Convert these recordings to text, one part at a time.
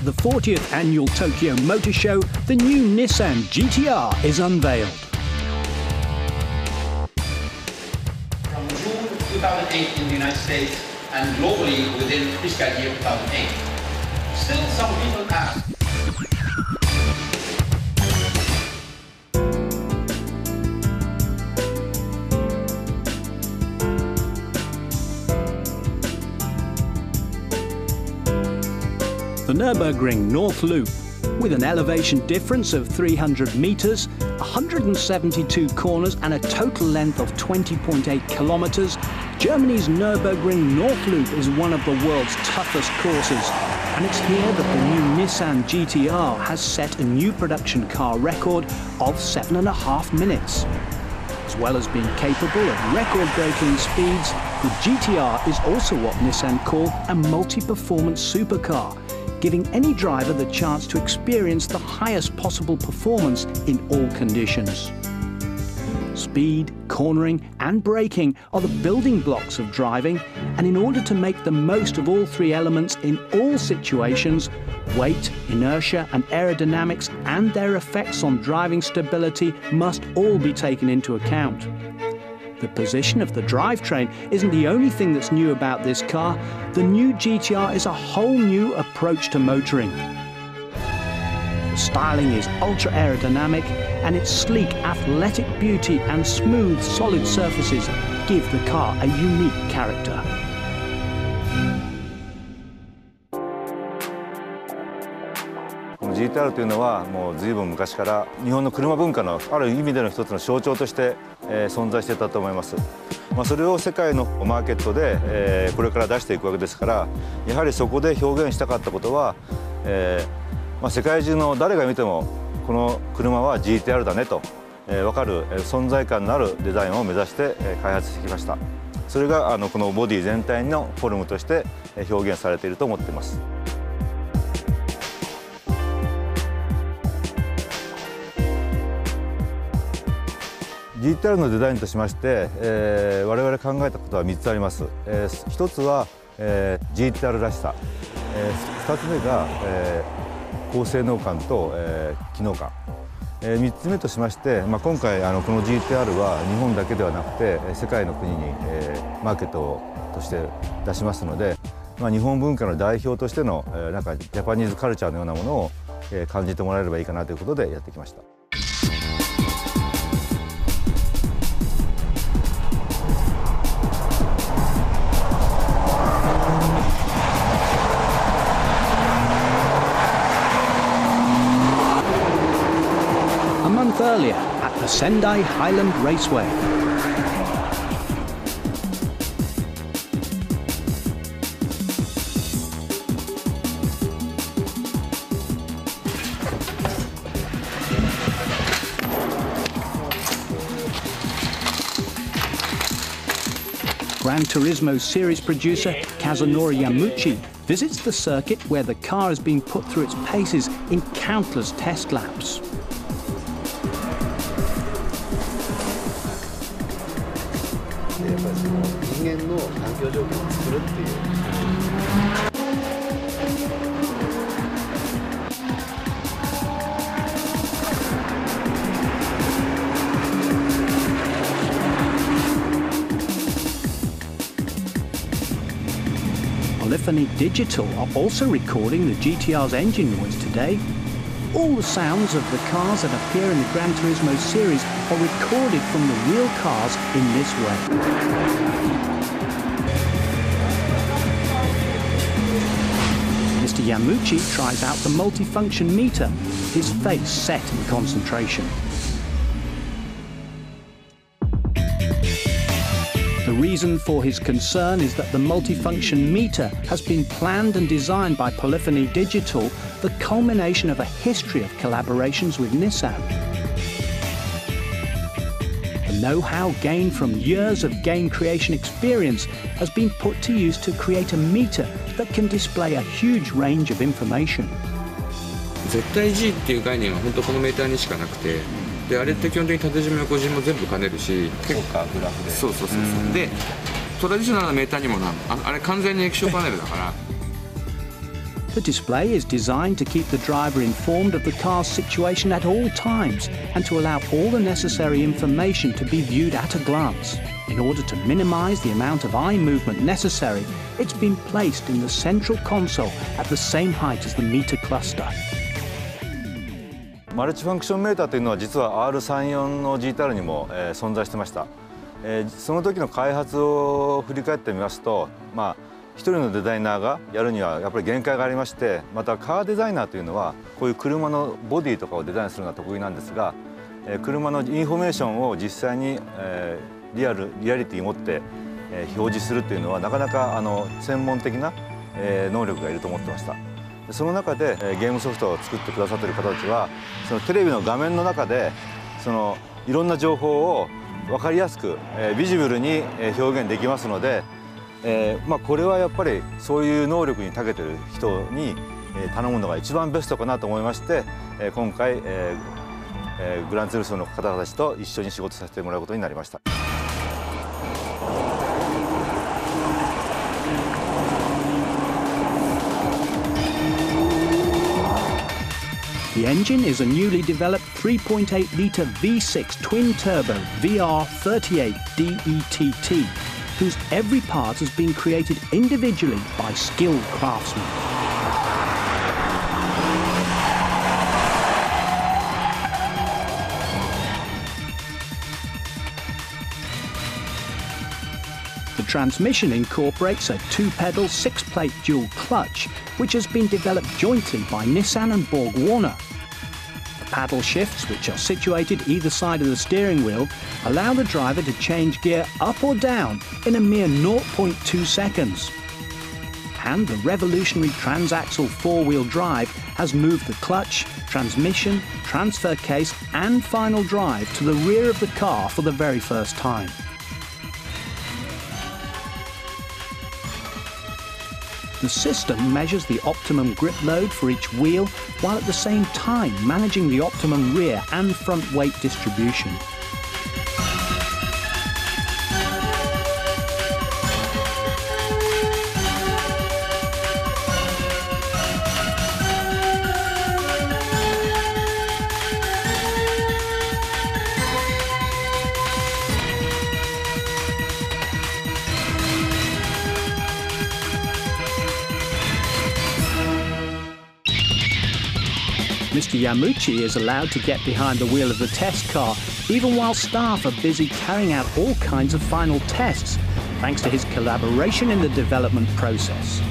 the 40th annual Tokyo Motor Show, the new Nissan GT-R is unveiled. From June 2008 in the United States and globally within fiscal year 2008. Still, some people ask. The Nürburgring North Loop, with an elevation difference of 300 metres, 172 corners and a total length of 20.8 kilometres, Germany's Nürburgring North Loop is one of the world's toughest courses. And it's here that the new Nissan GT-R has set a new production car record of 7.5 minutes. As well as being capable of record-breaking speeds, the GT-R is also what Nissan call a multi-performance supercar, giving any driver the chance to experience the highest possible performance in all conditions. Speed, cornering and braking are the building blocks of driving, and in order to make the most of all three elements in all situations, weight, inertia and aerodynamics and their effects on driving stability must all be taken into account. The position of the drivetrain isn't the only thing that's new about this car. The new GT-R is a whole new approach to motoring. The styling is ultra aerodynamic, and its sleek athletic beauty and smooth solid surfaces give the car a unique character. GT-R というのはもう随分昔から日本の車文化のある意味での一つの象徴として存在していたと思います。それを世界のマーケットでこれから出していくわけですから、やはりそこで表現したかったことは、世界中の誰が見てもこの車は GT-R だねと分かる存在感のあるデザインを目指して開発してきました。それがこのボディ全体のフォルムとして表現されていると思っています。GT-R のデザインとしまして、我々考えたことは3つあります。1つは、GT-R らしさ、2つ目が、高性能感と、機能感、3つ目としまして、今回この GT-R は日本だけではなくて世界の国に、マーケットとして出しますので、日本文化の代表としての、なんかジャパニーズカルチャーのようなものを、感じてもらえればいいかなということでやってきました。Earlier at the Sendai Highland Raceway. Gran Turismo series producer Kazunori Yamauchi visits the circuit where the car has been put through its paces in countless test laps. Polyphony Digital are also recording the GT-R's engine noise today. All the sounds of the cars that appear in the Gran Turismo series are recorded from the real cars in this way. Mr. Yamauchi tries out the multifunction meter, his face set in concentration. The reason for his concern is that the multifunction meter has been planned and designed by Polyphony Digital, the culmination of a history of collaborations with Nissan. The know-how gained from years of game creation experience has been put to use to create a meter that can display a huge range of information. 絶対 G っていう概念は本当このメーターにしかなくて、であれって基本的に縦縞横縞も全部兼ねるし、結構グラフで、そうでトラディショナルなメーターにもあれ完全に液晶パネルだから The display is designed to keep the driver informed of the car's situation at all times and to allow all the necessary information to be viewed at a glance. In order to minimize the amount of eye movement necessary, it's been placed in the central console at the same height as the meter cluster. マルチファンクションメーターというのは実は R34 の GTR にも、存在してました。その時の開発を振り返ってみますと、一人のデザイナーがやるにはやっぱり限界がありまして、またカーデザイナーというのはこういう車のボディとかをデザインするのが得意なんですが、車のインフォメーションを実際に、リアリティを持って、表示するというのはなかなか専門的な、能力がいると思ってました。その中でゲームソフトを作ってくださっている方たちはそのテレビの画面の中でいろんな情報を分かりやすくビジブルに表現できますので、これはやっぱりそういう能力に長けている人に頼むのが一番ベストかなと思いまして、今回グランツーリスモの方たちと一緒に仕事させてもらうことになりました。The engine is a newly developed 3.8-litre V6 twin-turbo VR38 DETT, whose every part has been created individually by skilled craftsmen. The transmission incorporates a 2-pedal 6-plate dual clutch, which has been developed jointly by Nissan and Borg Warner. The paddle shifts, which are situated either side of the steering wheel, allow the driver to change gear up or down in a mere 0.2 seconds. And the revolutionary transaxle 4-wheel drive has moved the clutch, transmission, transfer case and final drive to the rear of the car for the very first time. The system measures the optimum grip load for each wheel, while at the same time managing the optimum rear and front weight distribution. Mr. Yamuchi is allowed to get behind the wheel of the test car, even while staff are busy carrying out all kinds of final tests, thanks to his collaboration in the development process.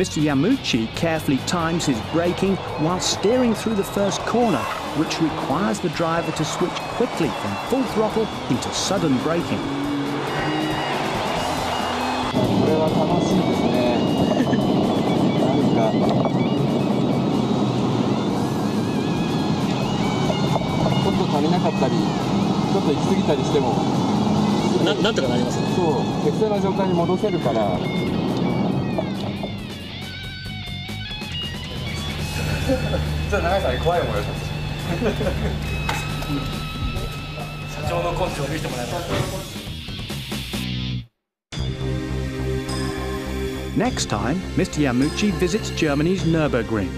Mr. Yamuchi carefully times his braking while steering through the first corner, which requires the driver to switch quickly from full throttle into sudden braking. これは楽しいですね。なんかちょっと足りなかったり、ちょっと行き過ぎたりしてもなんとかなりますね。そう、適正な状態に戻せるから。実は永井さんに怖い思いをしました。社長の根性を見せてもらいます。 Next time, Mr. Yamuchi visits Germany's Nürburgring.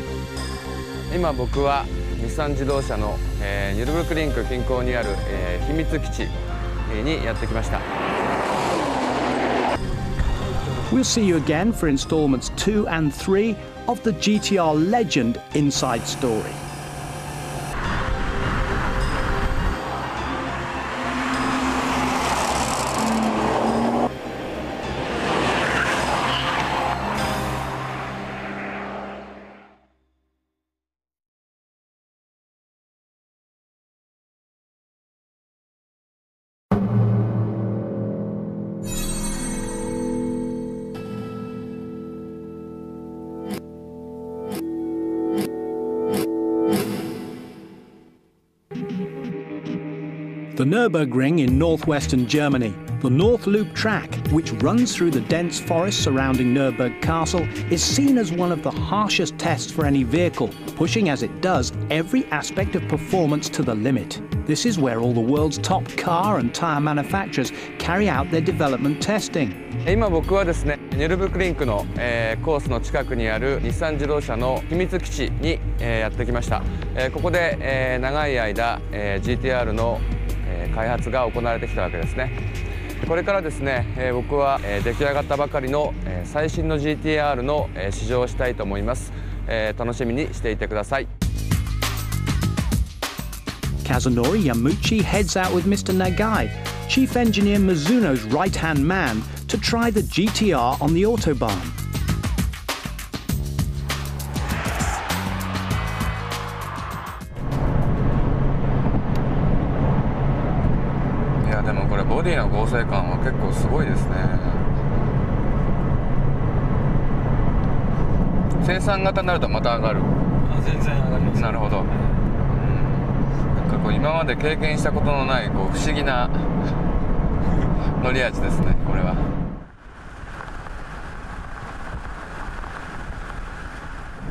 今僕は日産自動車の、ニュルブルクリンク近郊にある、秘密基地にやってきました。 We'll see you again for installments 2 and 3 of the GTR Legend Inside Story. The Nürburgring in northwestern Germany, the North Loop track, which runs through the dense forest surrounding Nürburg Castle, is seen as one of the harshest tests for any vehicle, pushing as it does every aspect of performance to the limit. This is where all the world's top car and tyre manufacturers carry out their development testing. 今僕はですね、ニュルブルクリンクの、コースの近くにある日産自動車の秘密基地に、やってきました。ここで、長い間、GTR の開発が行われてきたわけですね。これからですね、僕は出来上がったばかりの最新の GTR の試乗をしたいと思います。楽しみにしていてください。Kazunori Yamuchi heads out with Mr. Nagai, Chief Engineer Mizuno's right-hand man, to try the GTR on the Autobahn. でもこれボディの剛性感は結構すごいですね。生産型になるとまた上がる。全然上がります。なるほど。なんかこう今まで経験したことのないこう不思議な乗り味ですね、これは。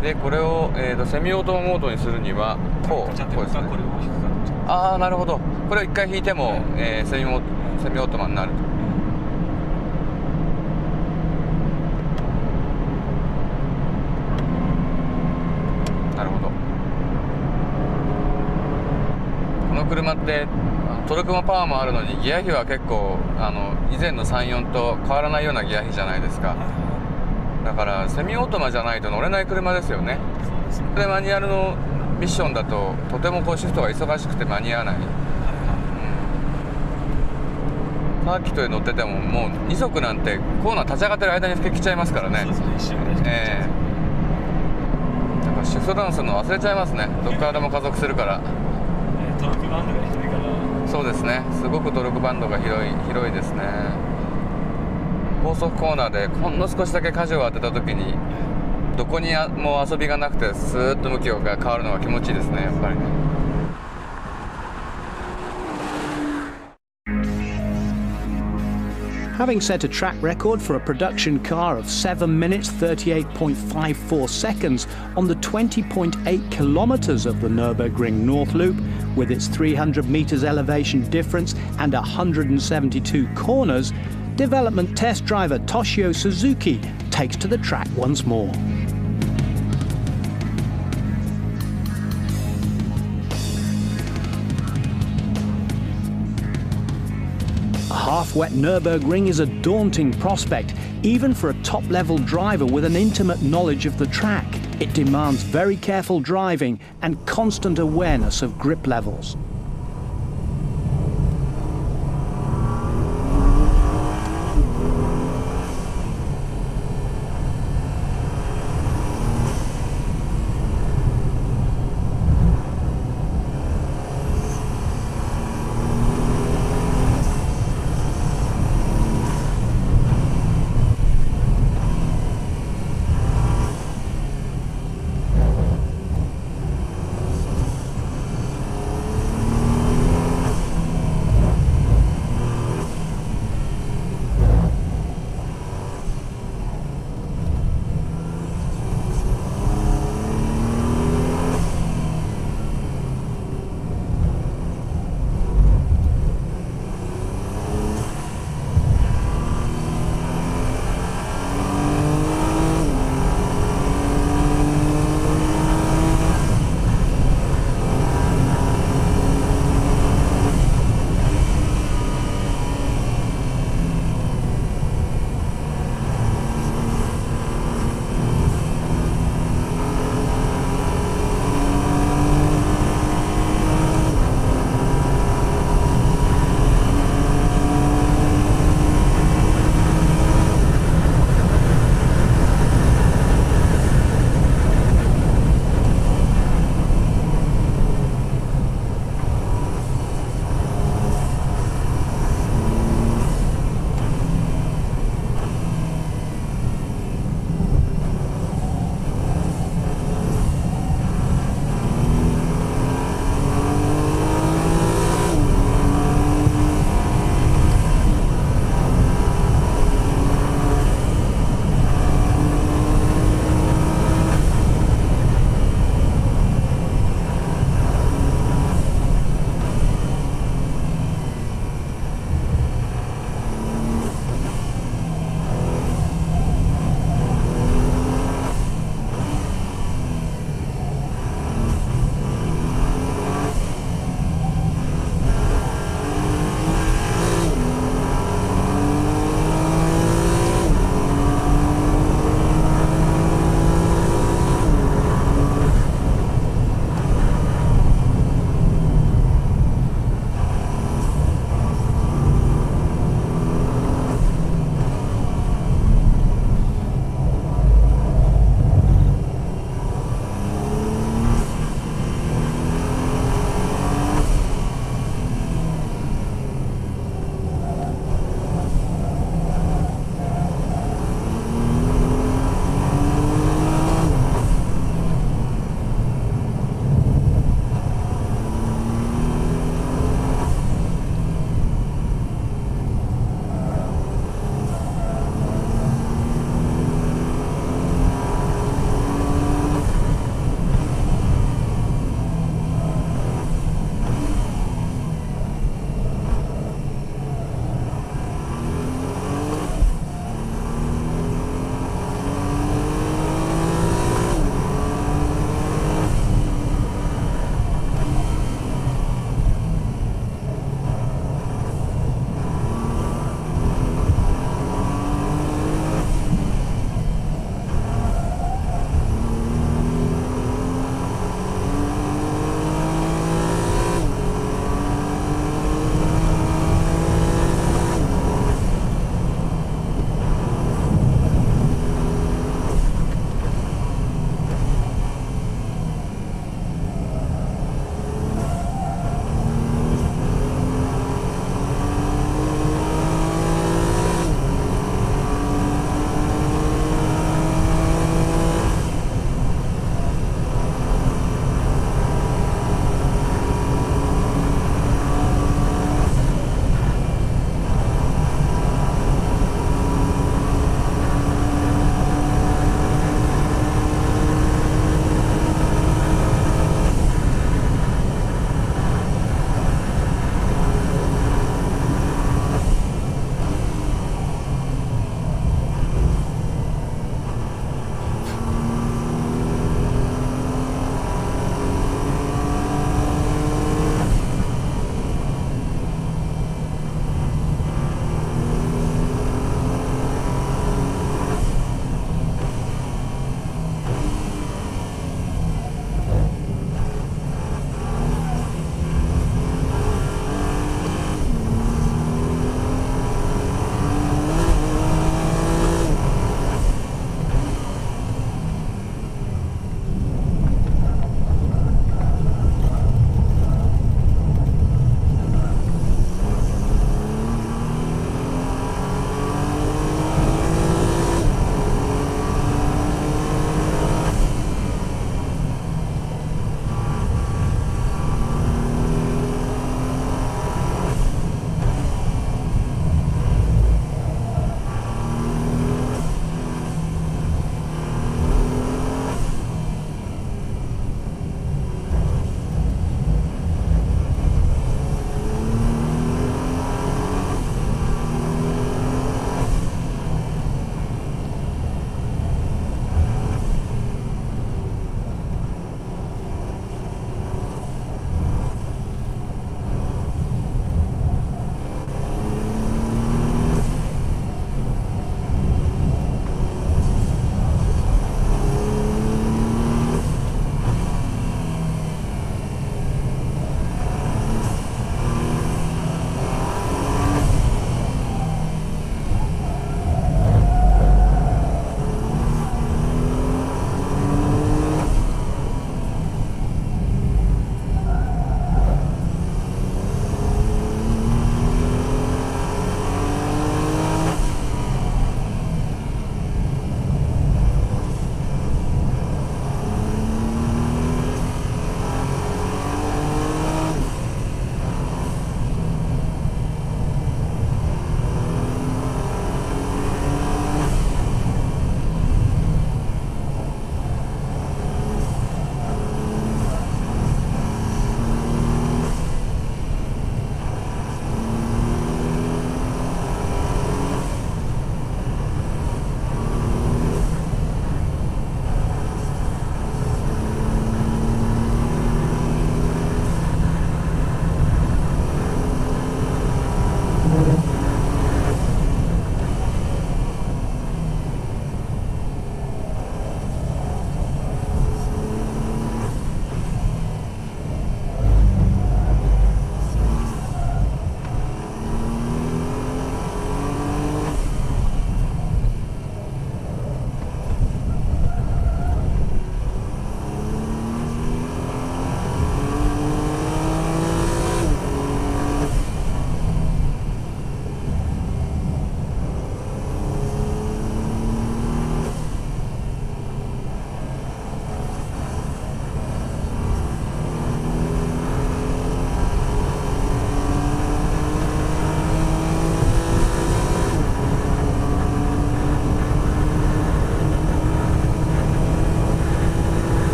でこれを、セミオートモードにするにはこうですね。ああ、なるほど。これを一回引いても、セミオートマになると。なるほど。この車ってトルクもパワーもあるのにギア比は結構以前の34と変わらないようなギア比じゃないですか。だからセミオートマじゃないと乗れない車ですよね。それでマニュアルのミッションだととてもこうシフトが忙しくて間に合わない。サーキットで乗っててももう2速なんてコーナー立ち上がってる間に吹けきちゃいますからね。だからシフトダウンするの忘れちゃいますね。どっからでも加速するから。トルクバンドが広いから。そうですね。すごくトルクバンドが広いですね。高速コーナーでほんの少しだけ舵を当てた時にどこにも遊びがなくてスーッと向きが変わるのが気持ちいいですね、やっぱりね。Having set a track record for a production car of 7 minutes 38.54 seconds on the 20.8 kilometers of the Nürburgring North Loop, with its 300 meters elevation difference and 172 corners, development test driver Toshio Suzuki takes to the track once more. A half-wet Nürburgring is a daunting prospect, even for a top-level driver with an intimate knowledge of the track. It demands very careful driving and constant awareness of grip levels.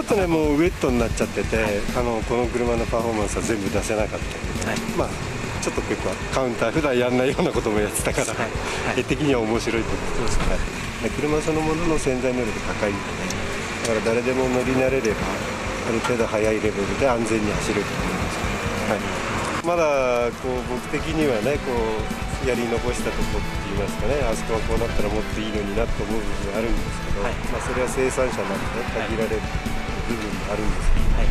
ょっとねもうウェットになっちゃってて、この車のパフォーマンスは全部出せなかったけど、まあちょっと結構カウンター普段やんないようなこともやってたから、絵的には面白いと思ってます。車そのものの潜在能力高いんで、だから誰でも乗り慣れればある程度速いレベルで安全に走れると思います。まだこう僕的にはねこうやり残したところって言いますかね、あそこはこうなったらもっといいのになと思う部分があるんですけど、まあそれは生産者なんでね限られる部分もあるんですけど、だ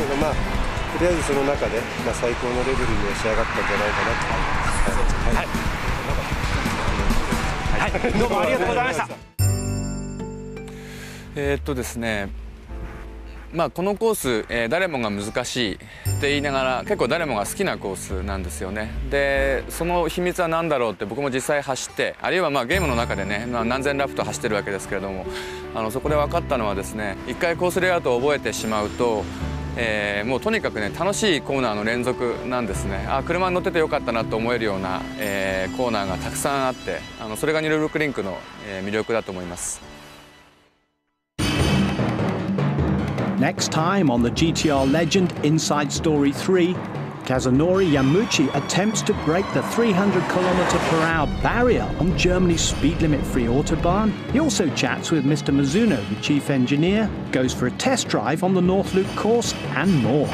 けどまあとりあえずその中で、まあ、最高のレベルには仕上がったんじゃないかなと思います。どうもありがとうございました。ですね、まあこのコース、誰もが難しいって言いながら結構誰もが好きなコースなんですよね。でその秘密は何だろうって僕も実際走って、あるいはまあゲームの中でね、何千ラップと走ってるわけですけれども、そこで分かったのはですね、一回コースレイアウトを覚えてしまうと、もうとにかくね楽しいコーナーの連続なんですね。車に乗っててよかったなと思えるような、コーナーがたくさんあって、それがニュルブルクリンクの、魅力だと思います。Next time on the GTR Legend Inside Story 3, Kazunori Yamuchi attempts to break the 300km/h barrier on Germany's speed limit-free Autobahn. He also chats with Mr. Mizuno, the chief engineer, goes for a test drive on the North Loop course, and more.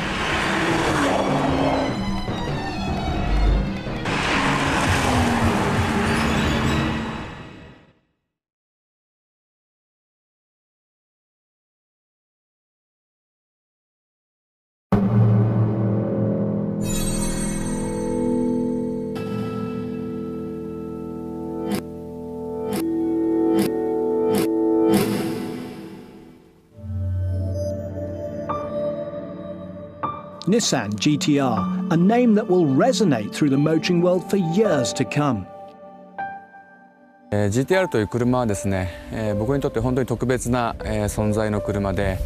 Nissan GTR, a name that will resonate through the motoring world for years to come. GTR という車はですね、僕にとって本当に特別な、存在の車で、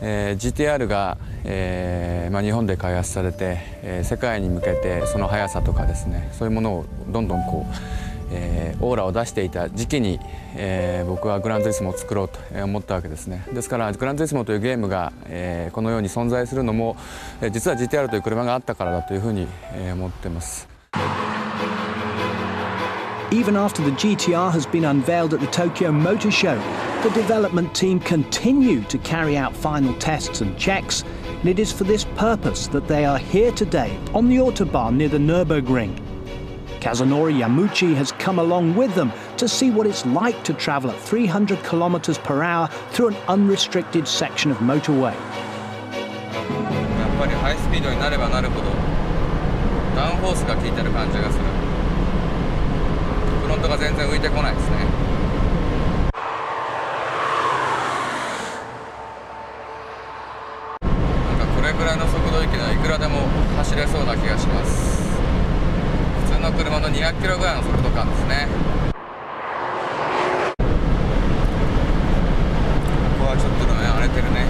GTR が、日本で開発されて、世界に向けてその速さとかですね、そういうものをどんどんこう、オーラを出していた時期に、僕はグランツーリスモを作ろうと思ったわけですね。ですからグランツーリスモというゲームが、このように存在するのも、実は GTR という車があったからだというふうに、思っています。Even after the GTR has been unveiled at the Tokyo Motor Show, the development team continue to carry out final tests and checks, and it is for this purpose that they are here today on the Autobahn near the Nürburgring. Kazunori Yamuchi has come along with them to see what it's like to travel at 300km/h through an unrestricted section of motorway. やっぱりハイスピードになればなるほどダウンフォースが効いてる感じがする。フロントが全然浮いてこないですね。なんかこれぐらいの速度域ではいくらでも走れそうな気がします。普通の車の200キロぐらいの速度感ですね。ここはちょっと路面荒れてるね。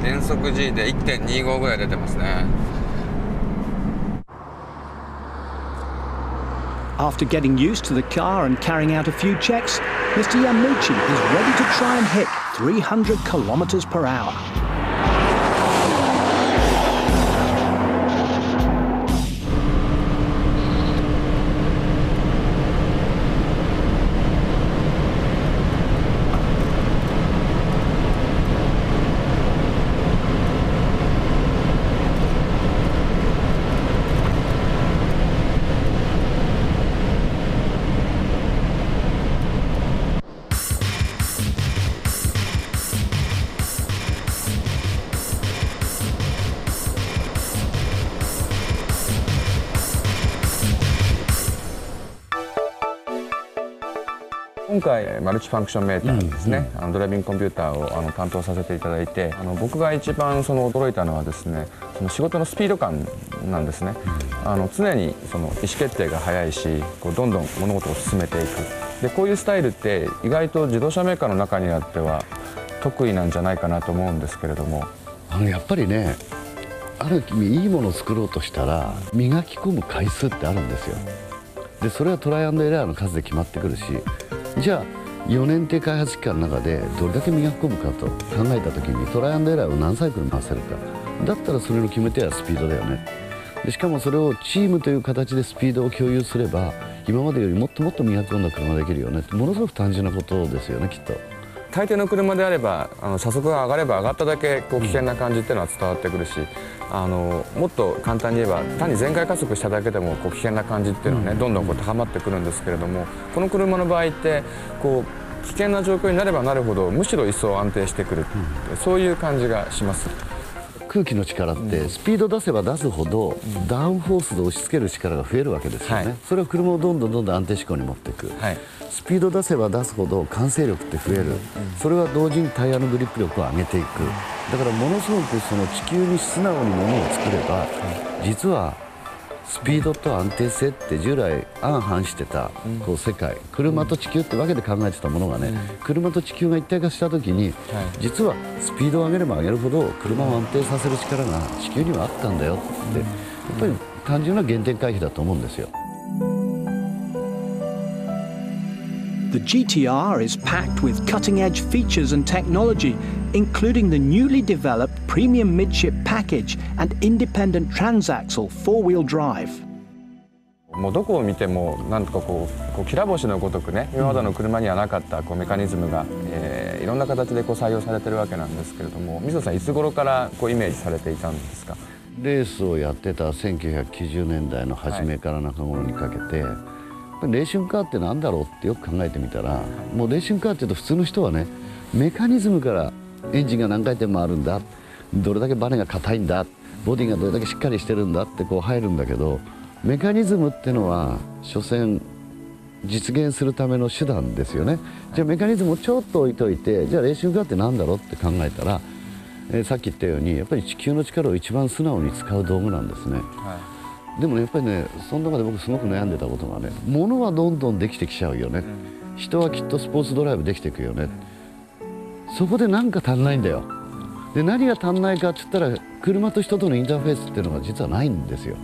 減速 G で 1.25 ぐらい出てますね。After getting used to the car and carrying out a few checks, Mr. Yamuchi is ready to try and hit 300km/h.今回マルチファンクションメーターですね、ドライビングコンピューターを担当させていただいて、僕が一番驚いたのはですね、その仕事のスピード感なんですね。常にその意思決定が早いし、どんどん物事を進めていく。でこういうスタイルって意外と自動車メーカーの中にあっては得意なんじゃないかなと思うんですけれども、やっぱりね、ある意味いいものを作ろうとしたら磨き込む回数ってあるんですよ。でそれはトライアンドエラーの数で決まってくるし、じゃあ4年って開発期間の中でどれだけ磨き込むかと考えた時にトライアンドエラーを何サイクル回せるかだったらそれの決め手はスピードだよね。でしかもそれをチームという形でスピードを共有すれば今までよりもっともっと磨き込んだ車ができるよね。ものすごく単純なことですよね、きっと。大抵の車であれば車速が上がれば上がっただけ危険な感じっていうのは伝わってくるし、もっと簡単に言えば単に全開加速しただけでも危険な感じっていうのはね、どんどん高まってくるんですけれども、この車の場合って危険な状況になればなるほどむしろ一層安定してくる、そういう感じがします。空気の力ってスピード出せば出すほどダウンフォースで押し付ける力が増えるわけですよね。それは車をどんどん安定志向に持っていく。スピード出せば出すほど完成力って増える。それは同時にタイヤのグリップ力を上げていく。だからものすごくその地球に素直にものを作れば、実はスピードと安定性って従来相反してた世界、車と地球ってわけで考えてたものがね、車と地球が一体化した時に、実はスピードを上げれば上げるほど車を安定させる力が地球にはあったんだよって、やっぱり単純な原点回帰だと思うんですよ。The GTR is packed with cutting-edge features and technology, including the newly developed premium midship package and independent transaxle four-wheel drive. もうどこを見てもなんとかきら星のごとくね、今までの車にはなかったメカニズムが、いろんな形で採用されてるわけなんですけれども、水野さんいつ頃からイメージされていたんですか？レースをやってた1990年代の初めから中頃にかけて、レーシングカーってなんだろうってよく考えてみたら、もうレーシングカーっていうと普通の人はね、メカニズムからエンジンが何回転もあるんだ、どれだけバネが硬いんだ、ボディがどれだけしっかりしてるんだって入るんだけど、メカニズムってのは所詮実現するための手段ですよね。じゃあメカニズムをちょっと置いといて、じゃあレーシングカーってなんだろうって考えたら、さっき言ったようにやっぱり地球の力を一番素直に使う道具なんですね。でもね、やっぱりね、その中で僕すごく悩んでたことがね、物はどんどんできてきちゃうよね、人はきっとスポーツドライブできていくよね、そこで何か足んないんだよ。で何が足んないかって言ったら、車と人とのインターフェースっていうのが実はないんですよ。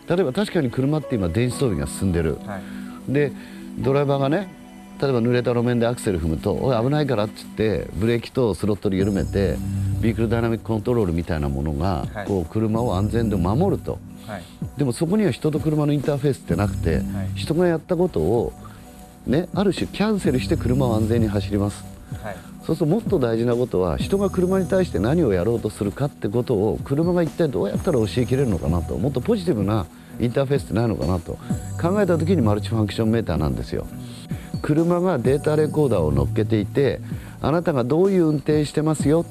例えば確かに車って今電子装備が進んでる、でドライバーがね、例えば濡れた路面でアクセル踏むと「おい危ないから」って言ってブレーキとスロットル緩めてビークルダイナミックコントロールみたいなものが車を安全で守ると。でもそこには人と車のインターフェースってなくて、人がやったことを、ね、ある種キャンセルして車を安全に走ります、そうするともっと大事なことは、人が車に対して何をやろうとするかってことを車が一体どうやったら教えきれるのかなと、もっとポジティブなインターフェースってないのかなと考えた時にマルチファンクションメーターなんですよ。車がデータレコーダーを乗っけていて、あなたがどういう運転してますよ、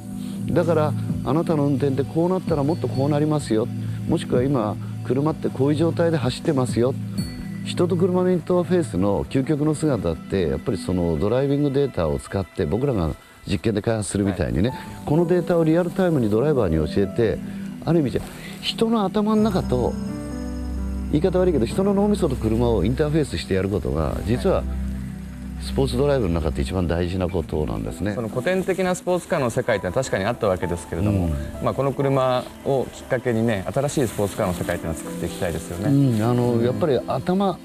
だからあなたの運転ってこうなったらもっとこうなりますよ、もしくは今車ってこういう状態で走ってますよ。人と車のインターフェースの究極の姿って、やっぱりそのドライビングデータを使って僕らが実験で開発するみたいにね、このデータをリアルタイムにドライバーに教えて、ある意味じゃ人の頭の中と、言い方悪いけど人の脳みそと車をインターフェースしてやることが、実はスポーツドライブの中って一番大事なことなんですね。その古典的なスポーツカーの世界って確かにあったわけですけれども、この車をきっかけにね、新しいスポーツカーの世界っていうのを作っていきたいですよね。やっぱり頭、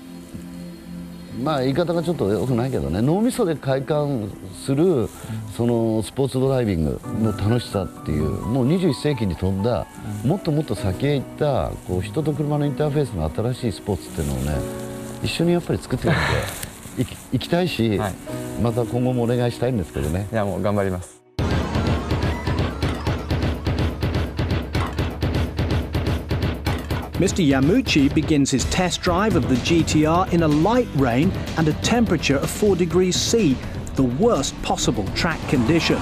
言い方がちょっと良くないけどね、脳みそで快感するそのスポーツドライビングの楽しさっていう、もう21世紀に飛んだ、もっともっと先へ行った人と車のインターフェースの新しいスポーツっていうのをね、一緒にやっぱり作っていくんで行きたいし、また今後もお願いしたいんですけどね。いや、もう頑張ります。Mr. Yamuchi begins his test drive of the GTR in a light rain and a temperature of 4 degrees C, the worst possible track conditions.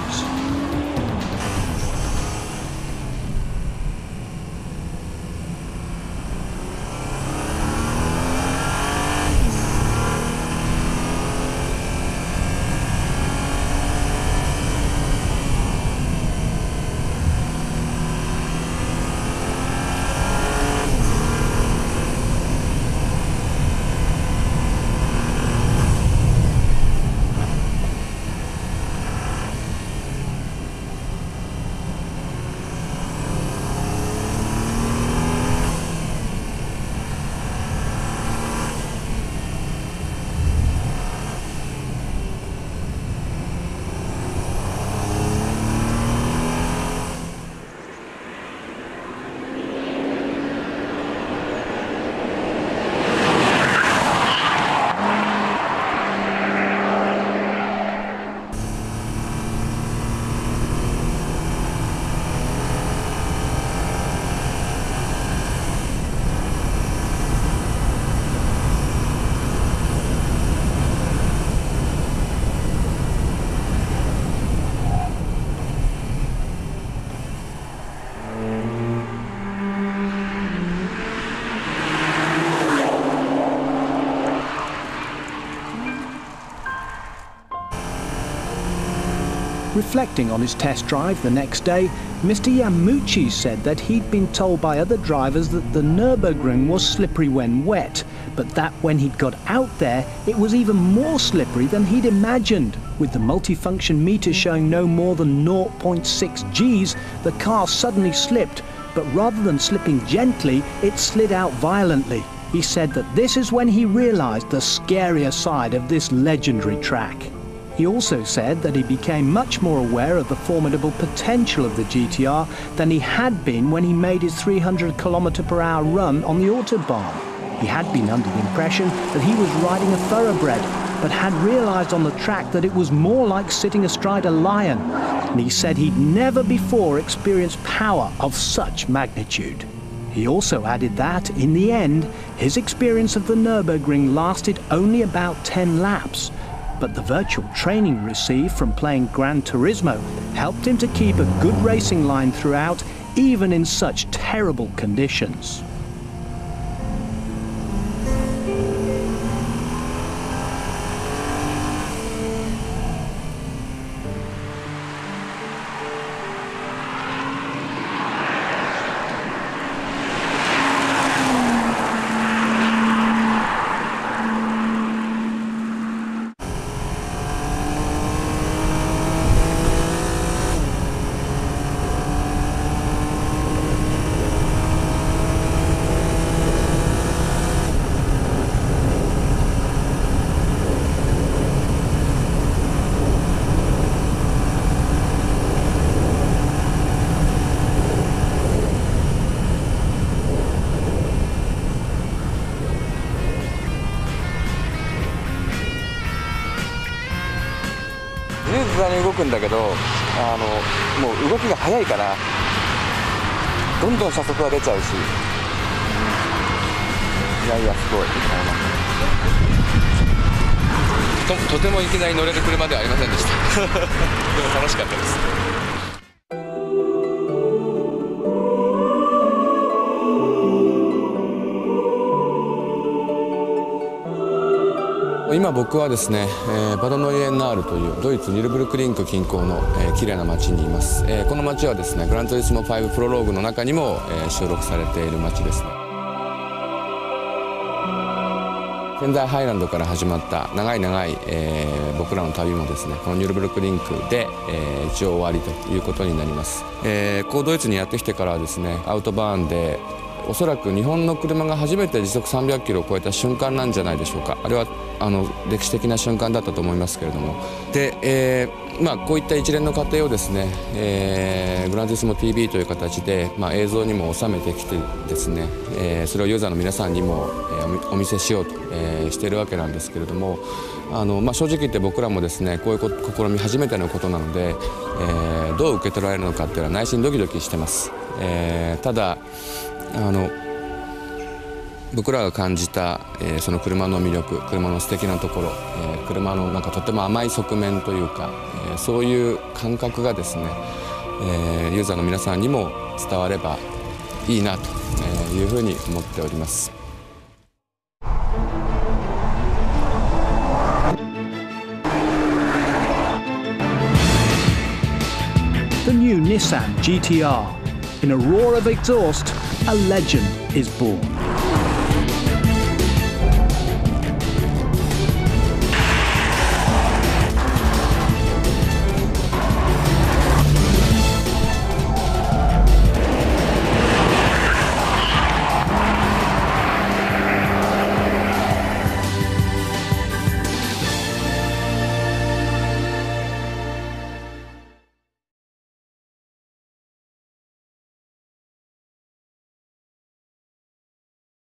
Reflecting on his test drive the next day, Mr. Yamuchi said that he'd been told by other drivers that the Nürburgring was slippery when wet, but that when he'd got out there, it was even more slippery than he'd imagined. With the multifunction meter showing no more than 0.6 Gs, the car suddenly slipped, but rather than slipping gently, it slid out violently. He said that this is when he realized the scarier side of this legendary track. He also said that he became much more aware of the formidable potential of the GTR than he had been when he made his 300 km/h run on the Autobahn. He had been under the impression that he was riding a thoroughbred, but had realized on the track that it was more like sitting astride a lion. And he said he'd never before experienced power of such magnitude. He also added that, in the end, his experience of the Nürburgring lasted only about 10 laps. But the virtual training received from playing Gran Turismo helped him to keep a good racing line throughout, even in such terrible conditions.自在に動くんだけど、もう動きが速いからどんどん車速が出ちゃうし、いやいやすごいとてもいきなり乗れる車ではありませんでしたでも楽しかったです。今僕はですね、バドノイエンナールというドイツニルブルクリンク近郊の、綺麗な街にいます。この街はですねグランツーリスモ5プロローグの中にも、収録されている街ですね。仙台ハイランドから始まった長い、僕らの旅もですねこのニュルブルクリンクで、一応終わりということになります。こうドイツにやってきてからはですねアウトバーンでおそらく日本の車が初めて時速300キロを超えた瞬間なんじゃないでしょうか。あれは歴史的な瞬間だったと思いますけれども、で、こういった一連の過程をですね、グランツーリスモ TV という形で、映像にも収めてきてですね、それをユーザーの皆さんにも、お見せしようと、しているわけなんですけれども、正直言って僕らもですねこういう試み初めてのことなので、どう受け取られるのかっていうのは内心ドキドキしてます。ただ僕らが感じた、その車の魅力、車の素敵なところ、車のなんかとても甘い側面というか、そういう感覚がですね、ユーザーの皆さんにも伝わればいいなというふうに思っております。The new Nissan GTR. In a roar of exhaust, a legend is born.